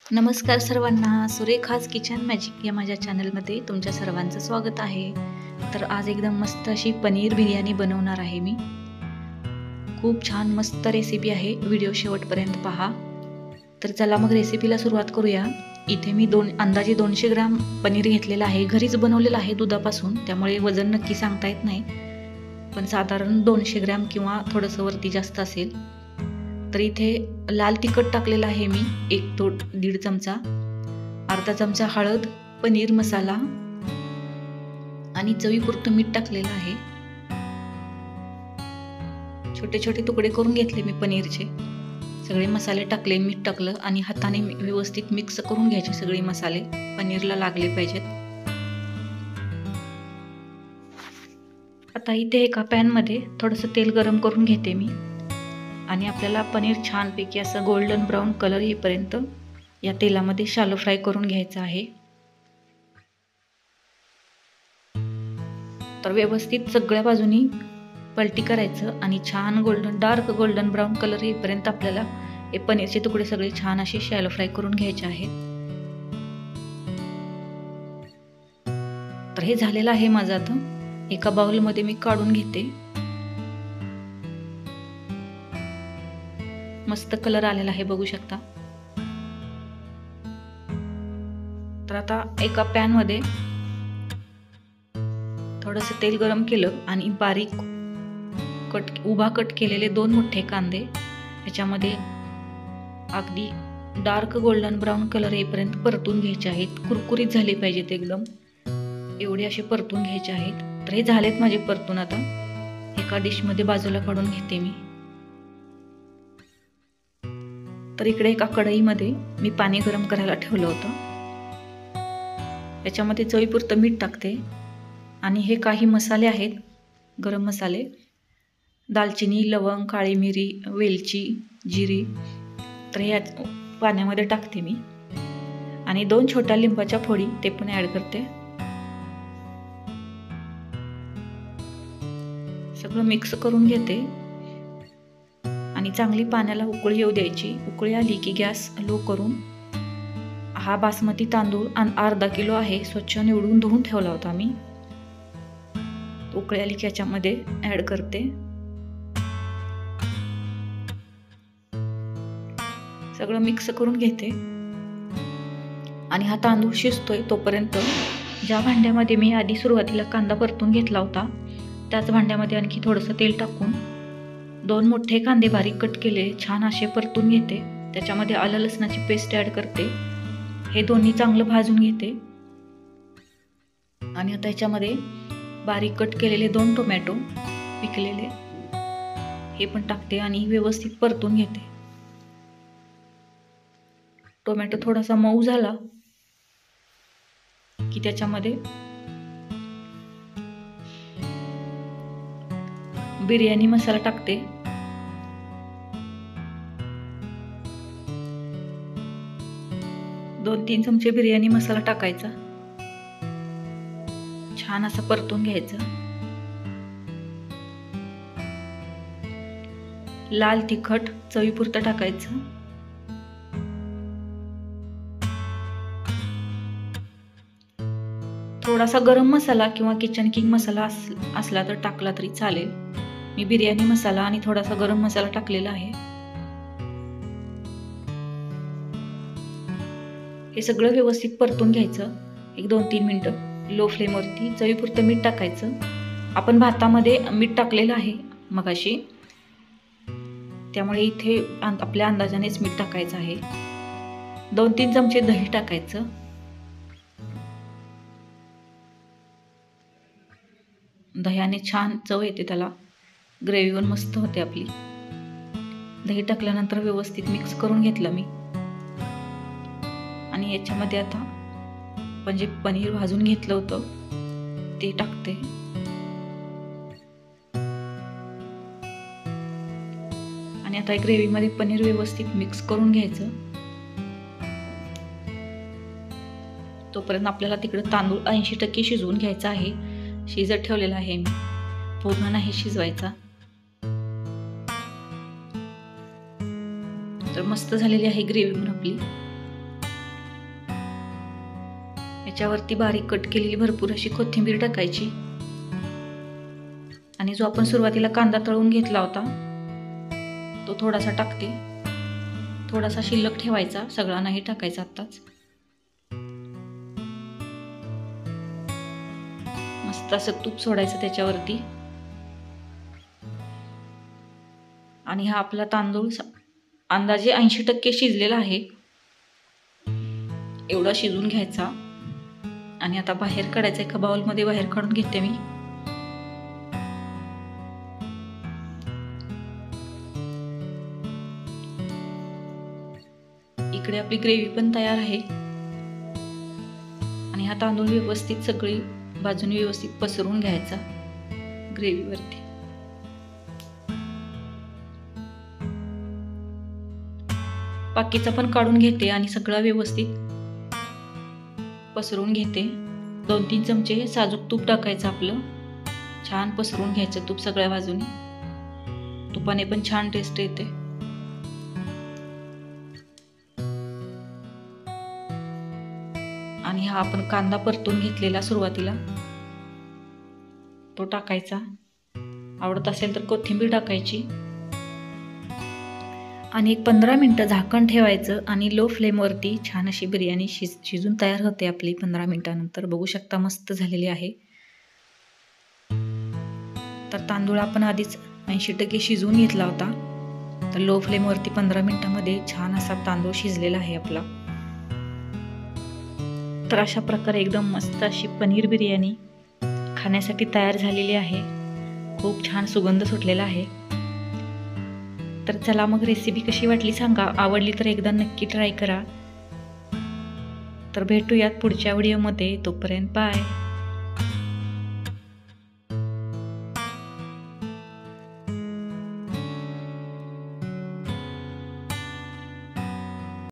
नमस्कार सर्वांना, Surekha's kitchen magic या माझ्या चॅनलमध्ये तुमच्या सर्वांचं स्वागत आहे. तर आज एकदम मस्त अशी पनीर बिर्याणी बनवणार आहे मी. खूप छान मस्त रेसिपी आहे, व्हिडिओ शेवटपर्यंत पहा. तर चला मग रेसिपीला सुरुवात करूया. इथे मी अंदाजे 200 ग्राम पनीर घेतलेलं आहे. घरीच बनवलेलं आहे दुधापासून, त्यामुळे वजन नक्की सांगता येत नाही, पण साधारण 200 ग्राम किंवा थोडंसं वरती जास्त असेल. तर इथे लाल तिखट टाकलेला आहे मी 1-1.5 चमचा, अर्धा चमचा हळद, पनीर मसाला आणि चवीपुरतं मीठ टाकलेलं आहे. छोटे छोटे तुकडे करून घेतले मी पनीरचे. सगळे मसाले टाकले, मीठ टाकलं आणि हाताने व्यवस्थित मिक्स करून घ्यायचे. सगळे मसाले पनीरला लागले पाहिजेत. आता इथे एका पॅनमध्ये थोडंसं तेल गरम करून घेते मी आणि आपल्याला पनीर छानपैकी असं गोल्डन ब्राऊन कलर येईपर्यंत या तेलामध्ये शालो फ्राय करून घ्यायचं आहे. तर व्यवस्थित सगळ्या बाजूनी पलटी करायचं आणि छान डार्क गोल्डन ब्राऊन कलर येईपर्यंत आपल्याला हे पनीरचे तुकडे सगळे छान असे शालो फ्राय करून घ्यायचे आहेत. तर हे झालेलं आहे माझं. आता एका बाउलमध्ये मी काढून घेते. मस्त कलर आलेला आहे, बघू शकता. तर आता एका पॅन मध्ये थोडंसं तेल गरम केलं आणि बारीक उभा कट केलेले 2 मोठे कांदे याच्यामध्ये अगदी डार्क गोल्डन ब्राऊन कलर येईपर्यंत परतून घ्यायचे आहेत. कुरकुरीत झाले पाहिजेत एकदम, एवढे असे परतून घ्यायचे आहेत. तर हे झालेत माझे परतून. आता एका डिश मध्ये बाजूला काढून घेते मी. तर इकडे एका कढईमध्ये मी पाणी गरम करायला ठेवलं होतं. याच्यामध्ये चवीपुरतं मीठ टाकते आणि हे काही मसाले आहेत, गरम मसाले, दालचिनी, लवंग, काळी मिरी, वेलची, जिरी, तर या पाण्यामध्ये टाकते मी. आणि 2 छोट्या लिंबाच्या फोडी ते पण ऍड करते. सगळं मिक्स करून घेते आणि चांगली पाण्याला उकळी येऊ द्यायची. उकळी आली की गॅस लो करून हा बासमती तांदूळ अर्धा किलो आहे, स्वच्छ निवडून धुवून ठेवला होता मी. उकळी आली की याच्यामध्ये ऍड करते. सगळं मिक्स करून घेते आणि हा तांदूळ शिजतोय तोपर्यंत ज्या भांड्यामध्ये मी आधी सुरुवातीला कांदा परतून घेतला होता त्याच भांड्यामध्ये आणखी थोडंसं तेल टाकून 2 मोठे कांदे बारीक कट केले छान असे परतून घेते. त्याच्यामध्ये आलं लसणाची पेस्ट ऍड करते. हे दोन्ही चांगलं भाजून घेते आणि आता याच्यामध्ये बारीक कट केलेले 2 टोमॅटो पिकलेले हे पण टाकते आणि व्यवस्थित परतून घेते. टोमॅटो थोडासा मऊ झाला की त्याच्यामध्ये बिर्याणी मसाला टाकते. दोन 3 चमचे बिर्याणी मसाला टाकायचा. छान असं परतून घ्यायचं. लाल तिखट चवीपुरतं टाकायचं. थोडासा गरम मसाला किंवा किचन किंग मसाला असला तर टाकला तरी चालेल. मी बिर्याणी मसाला आणि थोडासा गरम मसाला टाकलेला आहे. हे सगळं व्यवस्थित परतून घ्यायचं 1-2-3 मिनिटं लो फ्लेमवरती. चवीपुरतं मीठ टाकायचं. आपण भातामध्ये मीठ टाकलेलं आहे मगाशी, त्यामुळे इथे आपल्या अंदाजानेच मीठ टाकायचं आहे. 2-3 चमचे दही टाकायचं. दह्याने छान चव येते, त्याला ग्रेव्ही पण मस्त होते आपली. दही टाकल्यानंतर व्यवस्थित मिक्स करून घेतलं मी आणि याच्यामध्ये आता आपण जे पनीर भाजून घेतलं होतं ते टाकते. आणि आता ग्रेव्हीमध्ये पनीर व्यवस्थित मिक्स करून घ्यायचं. तोपर्यंत आपल्याला तिकडे तांदूळ 80% शिजवून घ्यायचा आहे. शिजत ठेवलेला आहे मी, पूर्ण नाही शिजवायचा. तर मस्त झालेली आहे ग्रेव्ही पण आपली. याच्यावरती बारीक कट केलेली भरपूर अशी कोथिंबीर टाकायची आणि जो आपण सुरुवातीला कांदा तळून घेतला होता तो थोडासा टाकते. थोडासा शिल्लक ठेवायचा, सगळा नाही टाकायचा आत्ताच. मस्त असं तूप सोडायचं त्याच्यावरती. आणि हा आपला तांदूळ अंदाजे 80% शिजलेला आहे, एवढा शिजून घ्यायचा. आणि आता बाहेर काढायचा, एका बाउलमध्ये बाहेर काढून घेते मी. इकडे आपली ग्रेव्ही पण तयार आहे. आणि हा तांदूळ व्यवस्थित सगळी बाजूने व्यवस्थित पसरून घ्यायचा ग्रेव्हीवरती. बाकीचा पण काढून घेते आणि सगळं व्यवस्थित पसरून घेते. 2-3 चमचे साजूक तूप टाकायचं, आपलं छान पसरून घ्यायचं तूप सगळ्या बाजूने. तुपाने पण छान टेस्ट येते. आणि हा आपण कांदा परतून घेतलेला सुरुवातीला तो टाकायचा. आवडत असेल तर कोथिंबीर टाकायची. आणि एक 15 मिनिटं झाकण ठेवायचं आणि लो फ्लेमवरती छान अशी बिर्याणी शिजून तयार होते आपली 15 मिनिटानंतर. बघू शकता मस्त झालेली आहे. तर तांदूळ आपण आधीच 80% शिजवून घेतला होता. तर लो फ्लेमवरती 15 मिनिटांमध्ये छान असा तांदूळ शिजलेला आहे आपला. तर अशा प्रकारे एकदम मस्त अशी पनीर बिर्याणी खाण्यासाठी तयार झालेली आहे. खूप छान सुगंध सुटलेला आहे. तर चला मग रेसिपी कशी वाटली सांगा. आवडली तर एकदा नक्की ट्राय करा. तर भेटूयात पुढच्या व्हिडिओमध्ये. तोपर्यंत बाय.